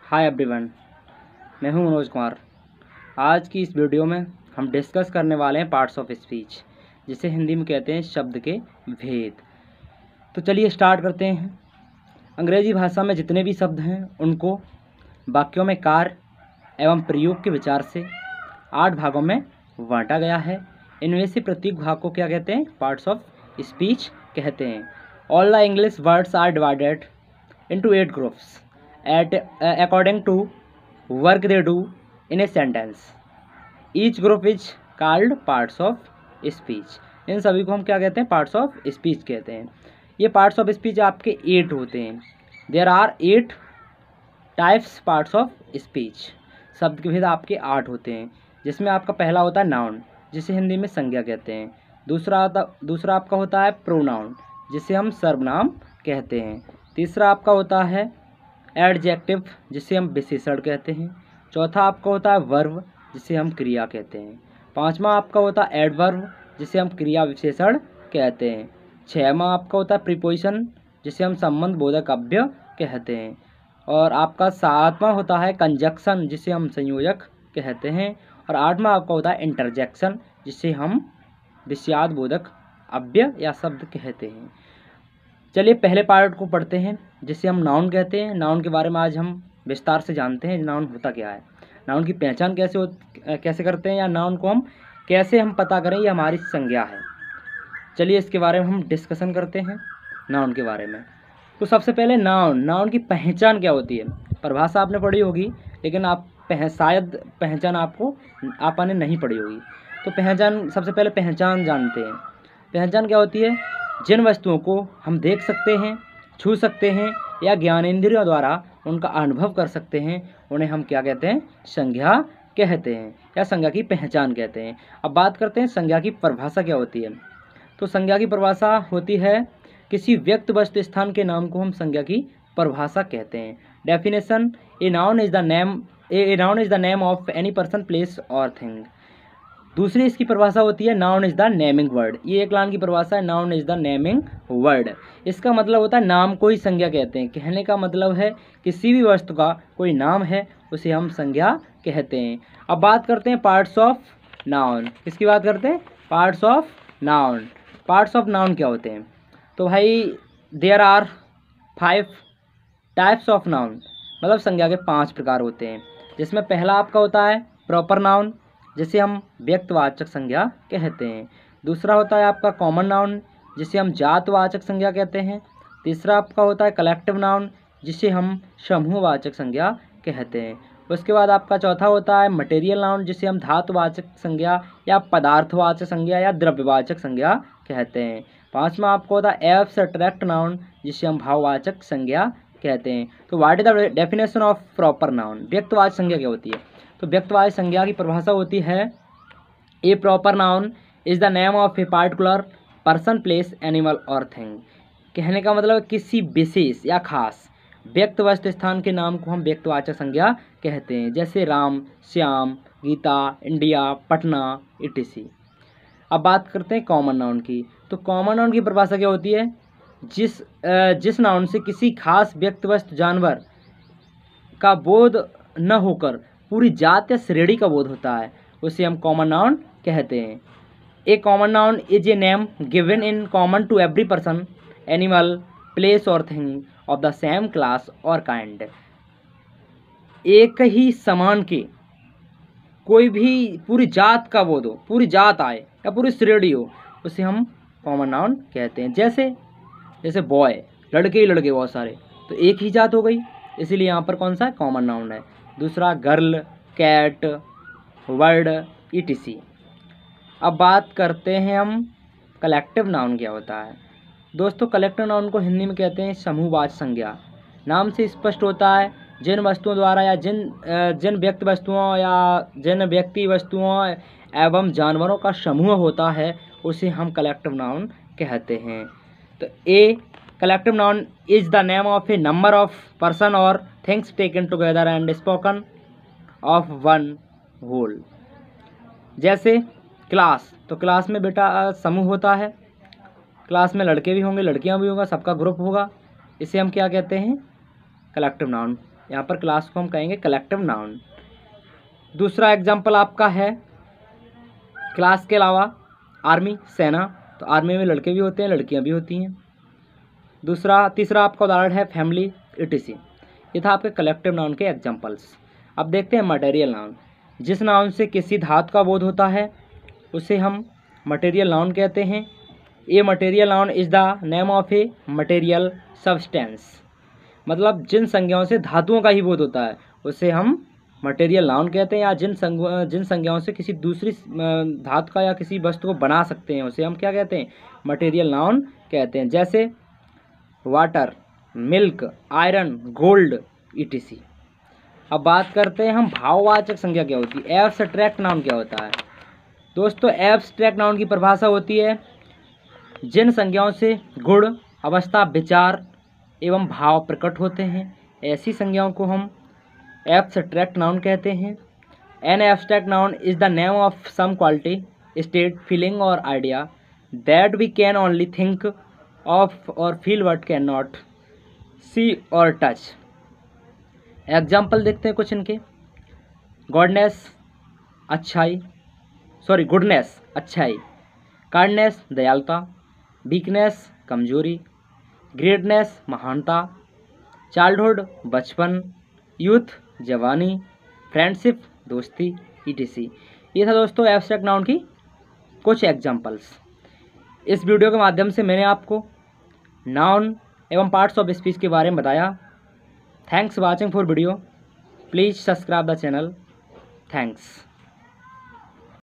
Hi everyone, मैं हूं मनोज कुमार। आज की इस वीडियो में हम डिस्कस करने वाले हैं पार्ट्स ऑफ स्पीच, जिसे हिंदी में कहते हैं शब्द के भेद। तो चलिए स्टार्ट करते हैं। अंग्रेजी भाषा में जितने भी शब्द हैं उनको वाक्यों में कार्य एवं प्रयोग के विचार से 8 भागों में बांटा गया है। इनमें से प्रत्येक भाग को क्या कहते हैं? पार्ट्स ऑफ स्पीच कहते हैं। All the English words are divided into 8 groups according to work they do in a sentence. Each group is called parts of speech. इन सभी को हम क्या कहते हैं? पार्ट्स ऑफ स्पीच कहते हैं। ये पार्ट्स ऑफ स्पीच आपके 8 होते हैं। There are 8 types parts of speech. शब्द के भेद आपके 8 होते हैं, जिसमें आपका पहला होता है नाउन, जिसे हिंदी में संज्ञा कहते हैं। दूसरा आपका होता है प्रोनाउन, जिसे हम सर्वनाम कहते हैं। तीसरा आपका होता है एडजेक्टिव, जिसे हम विशेषण कहते हैं। चौथा आपका होता है वर्ब, जिसे हम क्रिया कहते हैं। पांचवा आपका होता है एडवर्ब, जिसे हम क्रिया विशेषण कहते हैं। छठवां आपका होता है प्रीपोजिशन, जिसे हम संबंध बोधक अव्यय कहते हैं। और आपका सातवां होता है कंजक्शन, जिसे हम संयोजक कहते हैं। और आठवां आपका होता है इंटरजेक्शन, जिसे हम विषयार्थ बोधक अव्यय या शब्द कहते हैं। चलिए पहले पार्ट को पढ़ते हैं, जिसे हम नाउन कहते हैं। नाउन के बारे में आज हम विस्तार से जानते हैं। नाउन होता क्या है, नाउन की पहचान कैसे करते हैं, या नाउन को हम कैसे पता करें ये हमारी संज्ञा है। चलिए इसके बारे में हम डिस्कशन करते हैं, नाउन के बारे में। तो सबसे पहले नाउन की पहचान क्या होती है। परिभाषा आपने पढ़ी होगी, लेकिन शायद पहचान आपने नहीं पढ़ी होगी। तो सबसे पहले पहचान जानते हैं। पहचान क्या होती है? जिन वस्तुओं को हम देख सकते हैं, छू सकते हैं या ज्ञानेंद्रियों द्वारा उनका अनुभव कर सकते हैं, उन्हें हम क्या कहते हैं? संज्ञा कहते हैं, या संज्ञा की पहचान कहते हैं। अब बात करते हैं संज्ञा की परिभाषा क्या होती है। तो संज्ञा की परिभाषा होती है किसी व्यक्ति वस्तु स्थान के नाम को हम संज्ञा की परिभाषा कहते हैं। Definition: a noun is the name of any person, place और थिंग। दूसरी इसकी परिभाषा होती है noun is the naming word. ये एक लाइन की परिभाषा है, noun is the naming word. इसका मतलब होता है नाम को ही संज्ञा कहते हैं। कहने का मतलब है किसी भी वस्तु का कोई नाम है, उसे हम संज्ञा कहते हैं। अब बात करते हैं पार्ट्स ऑफ नाउन। किसकी बात करते हैं? Parts of noun. Parts of noun क्या होते हैं? तो भाई there are 5 types of noun, मतलब संज्ञा के 5 प्रकार होते हैं। जिसमें पहला आपका होता है प्रॉपर नाउन, जिसे हम व्यक्तिवाचक संज्ञा कहते हैं। दूसरा होता है आपका कॉमन नाउन, जिसे हम जातवाचक संज्ञा कहते हैं। तीसरा आपका होता है कलेक्टिव नाउन, जिसे हम समूहवाचक संज्ञा कहते हैं। उसके बाद आपका चौथा होता है मटेरियल नाउन, जिसे हम धातुवाचक संज्ञा या पदार्थवाचक संज्ञा या द्रव्यवाचक संज्ञा कहते हैं। पांचवा आपको होता है एब्स्ट्रैक्ट नाउन, जिसे हम भाववाचक संज्ञा कहते हैं। तो what is the definition of proper noun? व्यक्तिवाचक संज्ञा क्या होती है? तो व्यक्तिवाचक संज्ञा की परिभाषा होती है a proper noun is the name of a particular person, place, animal और थिंग। कहने का मतलब किसी विशेष या खास व्यक्ति वस्तु स्थान के नाम को हम व्यक्तिवाचक संज्ञा कहते हैं, जैसे राम, श्याम, गीता, इंडिया, पटना etc। अब बात करते हैं कॉमन नाउन की। तो कॉमन नाउन की परिभाषा क्या होती है? जिस नाउन से किसी खास व्यक्ति वस्तु जानवर का बोध न होकर पूरी जात या श्रेणी का बोध होता है, उसे हम कॉमन नाउन कहते हैं। A common noun is a name given in common to every person, animal, place और thing of the same class और काइंड। एक ही समान के कोई भी पूरी जात का बोध हो, पूरी जात आए या पूरी श्रेणी हो, उसे हम कॉमन नाउन कहते हैं। जैसे बॉय, लड़के ही लड़के बहुत सारे, तो एक ही जात हो गई, इसीलिए यहाँ पर कौन सा कॉमन नाउन है। दूसरा गर्ल, कैट, वर्ड etc। अब बात करते हैं हम कलेक्टिव नाउन क्या होता है। दोस्तों कलेक्टिव नाउन को हिंदी में कहते हैं समूहवाचक संज्ञा। नाम से स्पष्ट होता है जिन वस्तुओं द्वारा या जिन व्यक्ति वस्तुओं एवं जानवरों का समूह होता है, उसे हम कलेक्टिव नाउन कहते हैं। तो a collective noun is the name of a number of person और things taken together and spoken of one whole. जैसे क्लास, तो क्लास में बेटा समूह होता है, क्लास में लड़के भी होंगे, लड़कियां भी होंगे, सबका ग्रुप होगा, इसे हम क्या कहते हैं? कलेक्टिव नाउन यहाँ पर क्लास को हम कहेंगे कलेक्टिव नाउन। दूसरा एग्जाम्पल आपका है क्लास के अलावा आर्मी, सेना, तो आर्मी में लड़के भी होते हैं, लड़कियाँ भी होती हैं। तीसरा आपका उदाहरण है फैमिली, etc। ये था आपके कलेक्टिव नाउन के एग्जाम्पल्स। अब देखते हैं मटेरियल नाउन। जिस नाउन से किसी धातु का बोध होता है उसे हम मटेरियल नाउन कहते हैं। A material noun is the name of a material substance, मतलब जिन संज्ञाओं से धातुओं का ही बोध होता है उसे हम मटेरियल नाउन कहते हैं, या जिन संज्ञाओं से किसी दूसरी धातु का या किसी वस्तु को बना सकते हैं उसे हम क्या कहते हैं, मटेरियल नाउन कहते हैं। जैसे water, milk, iron, gold, etc। अब बात करते हैं हम भाववाचक संज्ञा क्या होती है, एब्स्ट्रैक्ट नाउन क्या होता है। दोस्तों एब्स्ट्रैक्ट नाउन की परिभाषा होती है जिन संज्ञाओं से गुण, अवस्था, विचार एवं भाव प्रकट होते हैं, ऐसी संज्ञाओं को हम एब्स्ट्रैक्ट नाउन कहते हैं। An abstract noun is the name of some quality, state, feeling or idea that we can only think of or feel but can not see or touch. Example देखते हैं कुछ इनके। गुडनेस अच्छाई, kindness दयालुता, weakness कमजोरी, greatness महानता, childhood बचपन, youth जवानी, फ्रेंडशिप दोस्ती, etc। ये था दोस्तों एब्स्ट्रैक्ट नाउन की कुछ एग्जाम्पल्स। इस वीडियो के माध्यम से मैंने आपको नाउन एवं पार्ट्स ऑफ स्पीच के बारे में बताया। Thanks watching for video, please subscribe the channel. Thanks.